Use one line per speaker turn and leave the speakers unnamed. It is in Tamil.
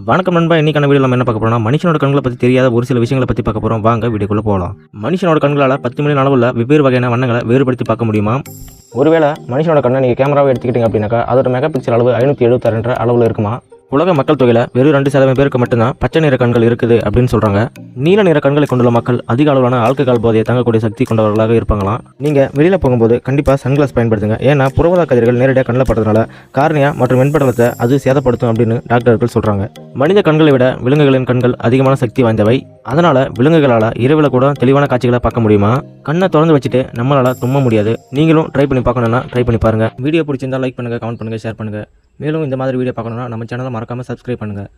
வணக்கம் நண்பா. இன்னைக்கான வீடியோ நம்ம என்ன பார்க்க போறோம்னா, மனுஷனோட கண்களை பற்றி தெரியாத ஒரு சில விஷயங்களை பற்றி பார்க்க போகிறோம். வாங்க வீடியோக்குள்ளே போகலாம். மனுஷனோட கண்களால் 10 மில்லியன் அளவுள்ள வெவ்வேறு வகையான வண்ணங்களை வேறுபடுத்தி பார்க்க முடியுமா? ஒருவேளை மனுஷனோட கண்ணை நீங்கள் கேமராவை எடுத்துக்கிட்டீங்க அப்படின்னாக்கா அதோட மெகா பிக்சல் அளவு 576 அளவில் இருக்குமா? உலக மக்கள் தொகையில் வெறும் 2% பேருக்கு மட்டும்தான் பச்சை நிற கண்கள் இருக்குது அப்படின்னு சொல்கிறாங்க. நீல நிற கண்களை கொண்டுள்ள மக்கள் அதிக அளவிலான ஆல்கஹால் போதையை தாங்கக்கூடிய சக்தி கொண்டவர்களாக இருப்பாங்களாம். நீங்கள் வெளியில் போகும்போது கண்டிப்பாக சன்கிளாஸ் பயன்படுத்துங்க. ஏன்னா புறவத கதிர்கள் நேரடியாக கண்ணில் படுறதுனால கார்னியா மற்றும் வெண்படலத்தை அது சேதப்படுத்தும் அப்படின்னு டாக்டர்கள் சொல்கிறாங்க. மனித கண்களை விட விலங்குகளின் கண்கள் அதிகமான சக்தி வாய்ந்தவை. அதனால் விலங்குகளால் இரவில் கூட தெளிவான காட்சிகளை பார்க்க முடியுமா? கண்ணை திறந்து வச்சுட்டு நம்மளால் தும்ம முடியாது. நீங்களும் ட்ரை பண்ணி பார்க்கணுன்னா ட்ரை பண்ணி பாருங்கள். வீடியோ பிடிச்சிருந்தால் லைக் பண்ணுங்கள், கமெண்ட் பண்ணுங்கள், ஷேர் பண்ணுங்கள். மேலும் இந்த மாதிரி வீடியோ பார்க்கணுன்னா நம்ம சேனலை மறக்காமல் சப்ஸ்கிரைப் பண்ணுங்கள்.